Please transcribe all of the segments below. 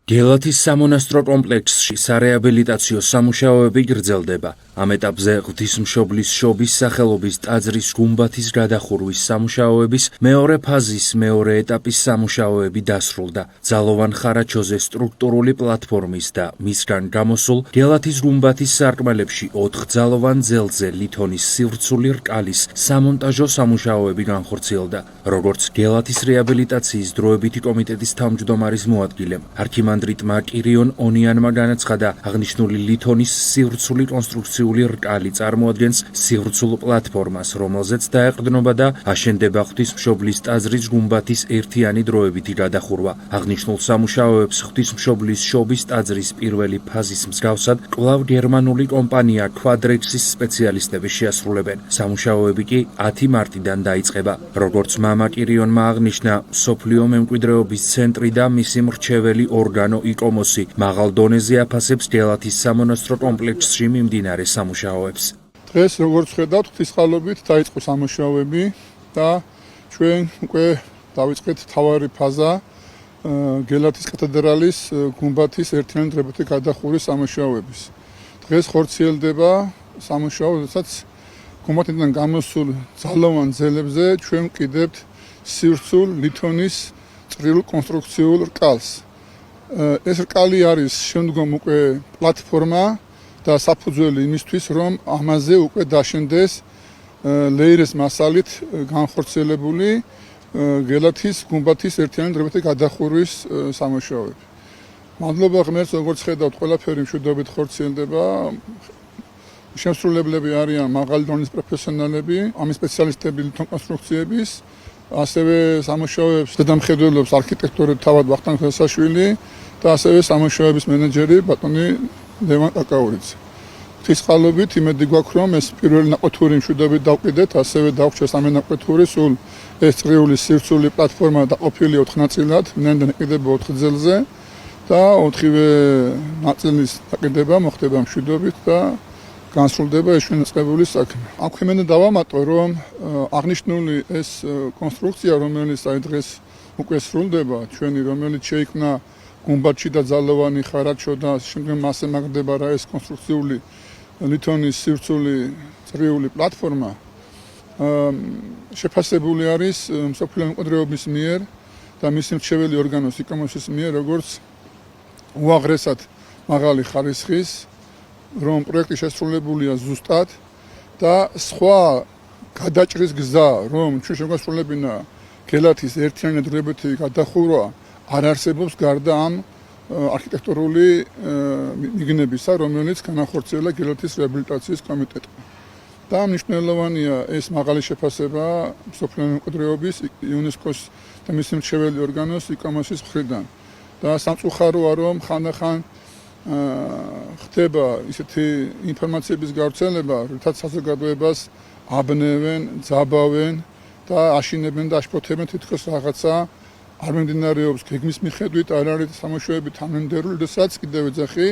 გელათის სამონასტრო კომპლექსში სარეაბილიტაციო სამუშაოები გრძელდება. ამ ეტაპზე ღვთისმშობლის შობის სახელობის ტაძრის გუმბათის გადახურვის სამუშაოების მეორე ფაზის მეორე ეტაპის სამუშაოები დასრულდა. ძალოვან ხარაჩოზე სტრუქტურული პლატფორმის და მისგან გამოსულ გელათის გუმბათის სარკმელებში 4 ძალოვან ძელზე ლითონის სივრცული რკალის სამონტაჟო სამუშაოები განხორციელდა. როგორც გელათის რეაბილიტაციის დროებითი კომიტეტის თავმჯდომარის მოადგილემ არქიმანდრიტმა კირიონ ონიანმა განაცხადა, აღნიშნული ლითონის სივრცული კონსტრუქციული რკალი წარმოადგენს სივრცულ პლატფორმას, რომელზეც დაეყრდნობა და აშენდება ღვთისმშობლის ტაძრის გუმბათის ერთიანი დროებითი გადახურვა. აღნიშნულ სამუშაოებს ღვთისმშობლის შობის ტაძრის პირველი ფაზის მსგავსად კვლავ გერმანული კომპანია Quadrexis სპეციალისტები შეასრულებენ. სამუშაოები კი 10 მარტიდან დაიწყება. როგორც მამა კირიონმა აღნიშნა, მსოფლიო მემკვიდრეობის ცენტრი და მისი მრჩეველი ორგანო იკომოსი მაღალ დონეზე აფასებს გელათის სამონასტრო კომპლექსში მიმდინარე სამუშაოებს. დღეს როგორც ხედავთ, ღვთისმშობლობით დაიწყო სამუშაოები და ჩვენ უკვე დავიწყეთ თავარი ფაზა გელათის კათედრალის გუმბათის ერთიანი დროებითი გადახურვის სამუშაოების. დღეს ხორციელდება სამუშაო, როდესაც გუმბათიდან გამოსულ ძალოვან ძელებზე ჩვენ ვკიდებთ სივრცულ ლითონის წრიულ კონსტრუქციულ რკალს. ეს რკალი არის შემდგომ უკვე პლატფორმა და საფუძველი იმისთვის, რომ ამაზე უკვე დაშენდეს ლეირეს მასალით განხორციელებული გელათის გუმბათის ერთიანი დროებითი გადახურვის სამუშაოები. მადლობა ღმერთს, როგორც ხედავთ, ყველაფერი მშვიდობით ხორციელდება. შემსრულებლები არიან მაღალი დონის პროფესიონალები, ამის სპეციალისტები ლითონ კონსტრუქციების, ასევე სამუშაოებს დედამხედველობს არქიტექტორი თავად ვახტანგ ხესაშვილი და ასევე სამუშაოების მენეჯერი ბატონი ლევან კაკაურიძე. ღვთისმშობლობით იმედი გვაქვს, რომ ეს პირველი ნაყოფთური მშვიდობით დავყიდეთ, ასევე დავხრჩეს ამ ნაყოფთური სულ ეს წრიული სივრცული პლატფორმა დაყოფილი 4 ნაწილად, მნენიდან იყიდება 4 ძელზე და 4-ვე ნაწილის დაყიდება მოხდება მშვიდობით და განსრულდება ეს ჩვენწყებული საქმე. აქვე მე დავამატო, რომ აღნიშნული ეს კონსტრუქცია, რომელიც დღეს უკვე სრულდება, ჩვენი რომელიც შეიქმნა გუმბათში და ძალოვანი ხარაჩო და შემდგომ მასზე მაგდება რა ეს კონსტრუქციული ლითონის სივრცული წრიული პლატფორმა შეფასებული არის მსოფლიო მემკვიდრეობის მიერ და მისი მრჩეველი ორგანოს იკომოსის მიერ, როგორც უაღრესად მაღალი ხარისხის, რომ პროექტი შესრულებულია ზუსტად და სხვა გადაჭრის გზა, რომ ჩვენ შეგვასრულებინა გელათის ერთიანი დროებითი გადახურვა არ არსებობს გარდა ამ არქიტექტურული მიგნებისა, რომელიც განახორციელა გელათის რეაბილიტაციის კომიტეტმა. და მნიშვნელოვანია ეს მაღალი შეფასება მსოფლიო მემკვიდრეობის იუნესკოს და მისი მრჩეველი ორგანოს იკომოსის მხრიდან. და სამწუხაროა, რომ ხანდახან ხდება ისეთი ინფორმაციების გავრცელება, რითაც საზოგადოებას აბნევენ, ძაბავენ და აშინებენ და აშფოთებენ თითქოს რაღაცა არ მიმდინარეობს გეგმის მიხედვით, არ არის სამუშაოები თანმიმდევრული, როდესაც კიდევ ეძახი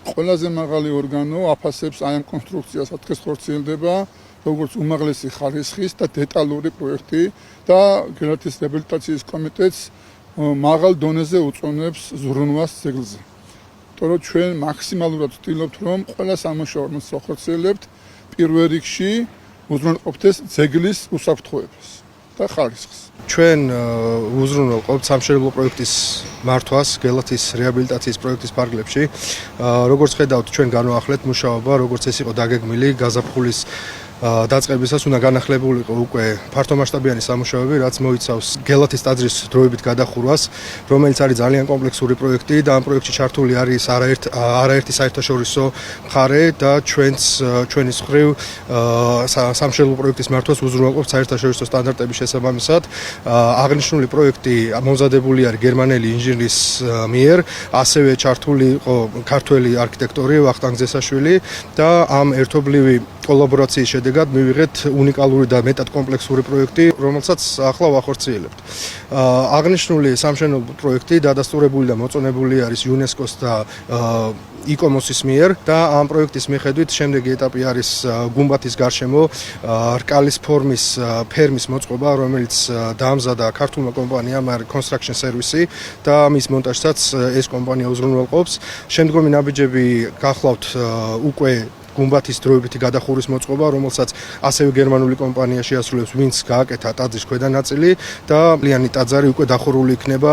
ყველაზე მაღალი ორგანო აფასებს აი ამ კონსტრუქციას, დღეს ხორციელდება როგორც უმაღლესი ხარისხის და დეტალური პროექტი და გელათის რეაბილიტაციის კომიტეტს მაღალ დონეზე უწონებს ზრუნვას ძეგლზე. თორემ ჩვენ მაქსიმალურად ვცდილობთ, რომ ყველა სამუშაოს ხორციელებთ პირველ რიგში უზრუნველყოფდეს ძეგლის უსაფრთხოებას და ხარისხს. ჩვენ უზრუნველყოფთ სამშენებლო პროექტის მართვას გელათის რეაბილიტაციის პროექტის ფარგლებში. როგორც ხედავთ, ჩვენ განვაახლეთ მუშაობა, როგორც ეს იყო დაგეგმილი გაზაფხულის დაწყებისას უნდა განახლებულიყო უკვე ფართომასშტაბიანი სამუშაოები, რაც მოიცავს გელათის ტაძრის დროებით გადახურვას, რომელიც არის ძალიან კომპლექსური პროექტი და ამ პროექტში ჩართული არის არაერთი საერთაშორისო მხარე და ჩვენის მხრივ სამშენებლო პროექტის მართვას უზრუნველყოფთ საერთაშორისო სტანდარტების შესაბამისად. აღნიშნული პროექტი მომზადებული არის გერმანელი ინჟინრის მიერ, ასევე ჩართული იყო ქართველი არქიტექტორი ვახტანგ ზესაშვილი და ამ ერთობლივი კოლაბორაციის შედეგად მივიღეთ უნიკალური და მეტად კომპლექსური პროექტი, რომელსაც ახლა ვახორციელებთ. აღნიშნული სამშენებლო პროექტი დადასტურებული და მოწონებული არის იუნესკოს და იკომოსის მიერ და ამ პროექტის მიხედვით შემდეგი ეტაპი არის გუმბათის გარშემო რკალის ფორმის ფერმის მოწყობა, რომელიც დაამზადა ქართულმა კომპანიამ Construction Service და მის მონტაჟსაც ეს კომპანია უზრუნველყოფს. შემდგომი ნაბიჯები გახლავთ უკვე გუმბათის დროებითი გადახურვის მოწყობა, რომელსაც ასევე გერმანული კომპანია შეასრულებს, ვინც გააკეთა ტაძრის ქვედა ნაწილი და ლიანი ტაძარი უკვე დახურული იქნება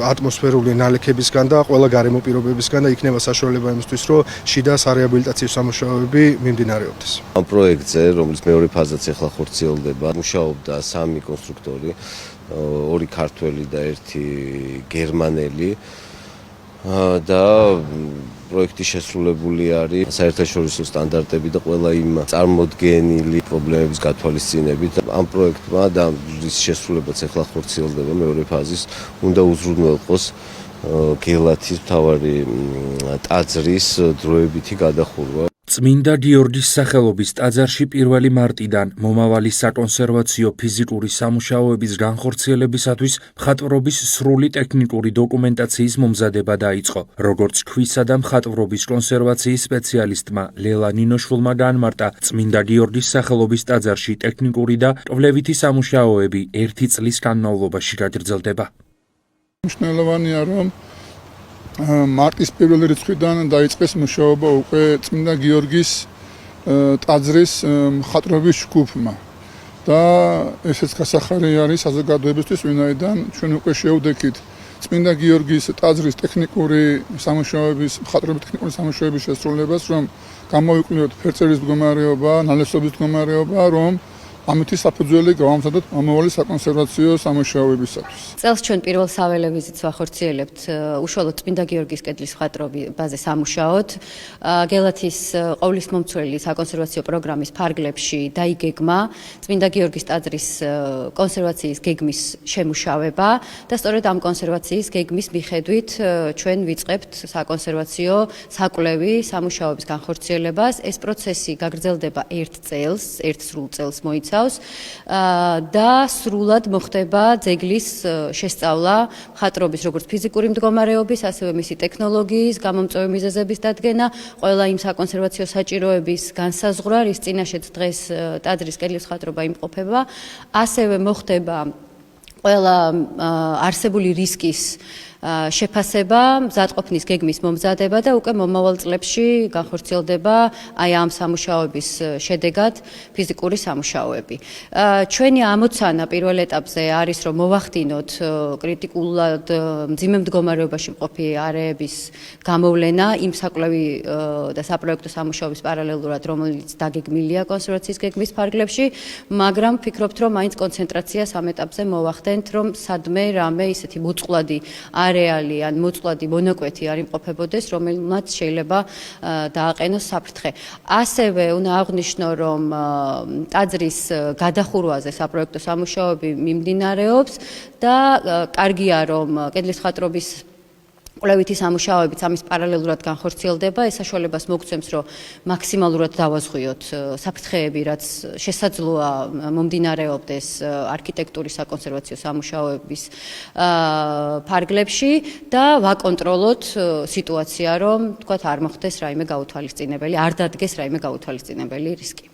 ატმოსფერული ნალექებისგან და ყველა გარემო პირობებისგან და იქნება საშუალება იმისთვის, რომ შიდა სარეაბილიტაციო სამუშაოები მიმდინარეობდეს. ამ პროექტზე, რომლის მეორე ფაზაც ახლა ხორციელდება, მუშაობდა 3 კონსტრუქტორი, 2 ქართველი და 1 გერმანელი და პროექტი შესრულებული არის საერთაშორისო სტანდარტები და ყველა იმ წარმოდგენილი პრობლემების გათვალისწინებით. ამ პროექტმა და რის შესრულებაც ახლა ხორციელდება მეორე ფაზის, უნდა უზრუნველყოს გელათის მთავარი ტაძრის დროებითი გადახურვა. წმინდა გიორგის სახელობის ტაძარში 1 მარტიდან მომავალი საკონსერვაციო ფიზიკური სამუშაოების განხორციელებისათვის მხატვრობის სრული ტექნიკური დოკუმენტაციის მომზადება დაიწყო. როგორც ქვისა და მხატვრობის კონსერვაციის სპეციალისტმა ლელა ნინოშვილმა განმარტა, წმინდა გიორგის სახელობის ტაძარში ტექნიკური და კვლევითი სამუშაოები 1 წლის განმავლობაში გაგრძელდება. მნიშვნელოვანია, რომ მარტის 1 რიცხვიდან დაიწყეს მუშაობა უკვე წმინდა გიორგის ტაძრის მხატვრობის ჯგუფმა და ესეც გასახარი არის საზოგადოებისთვის, ვინაიდან ჩვენ უკვე შევდექით წმინდა გიორგის ტაძრის ტექნიკური სამუშაოების მხატვრობის ტექნიკური სამუშაოების შესრულებას, რომ გამოვიკვლიოთ ფერწერის მდგომარეობა, ნალესობის მდგომარეობა, რომ ამითი საფუძველი გავამზადოთ მომავალი საკონსერვაციო სამუშაოებისათვის. წელს ჩვენ პირველ საველე ვიზიტს ვახორციელებთ უშუალოდ წმინდა გიორგის კედლის მხატვრობაზე სამუშაოდ. გელათის ყოვლისმომცველი საკონსერვაციო პროგრამის ფარგლებში დაიგეგმა წმინდა გიორგის ტაძრის კონსერვაციის გეგმის შემუშავება და სწორედ ამ კონსერვაციის გეგმის მიხედვით ჩვენ ვიწყებთ საკონსერვაციო საკვლევი სამუშაოების განხორციელებას. ეს პროცესი გაგრძელდება 1 წელს, 1 სრულ წელს მოიცავს. და სრულად მოხდება ძეგლის შესწავლა მხატვრობის როგორც ფიზიკური მდგომარეობის, ასევე მისი ტექნოლოგიის, გამომწვევი მიზეზების დადგენა, ყველა იმ საკონსერვაციო საჭიროების განსაზღვრა, რის წინაშეც დღეს ტაძრის კედლის მხატვრობა იმყოფება, ასევე მოხდება ყველა არსებული რისკის შეფასება, მზადყოფნის გეგმის მომზადება და უკვე მომავალ წლებში განხორციელდება აი ამ სამუშაოების შედეგად ფიზიკური სამუშაოები. ჩვენი ამოცანა პირველ ეტაპზე არის, რომ მოვახდინოთ კრიტიკულად მძიმე მდგომარეობაში მყოფი არეების გამოვლენა იმ საკვლევი და საპროექტო სამუშაოების პარალელურად, რომელიც დაგეგმილია კონსერვაციის გეგმის ფარგლებში, მაგრამ ვფიქრობთ, რომ მაინც კონცენტრაციას ამ ეტაპზე მოვახდენთ, რომ სადმე რამე ისეთი მოწყვლადი არეალი ან მოწყვლადი მონაკვეთი არ იმყოფებოდეს, რომელმაც შეიძლება დააყენოს საფრთხე. ასევე უნდა აღვნიშნო, რომ ტაძრის გადახურვაზე საპროექტო სამუშაოები მიმდინარეობს და კარგია, რომ კედლის მხატვრობის კვლევითი სამუშაოებიც ამის პარალელურად განხორციელდება, ეს საშუალებას მოგცემს, რომ მაქსიმალურად დავაზღვიოთ საფრთხეები, რაც შესაძლოა მომდინარეობდეს არქიტექტურის საკონსერვაციო სამუშაოების ფარგლებში და ვაკონტროლოთ სიტუაცია, რომ თქვათ არ მოხდეს რაიმე გაუთვალისწინებელი, არ დადგეს რაიმე გაუთვალისწინებელი რისკი.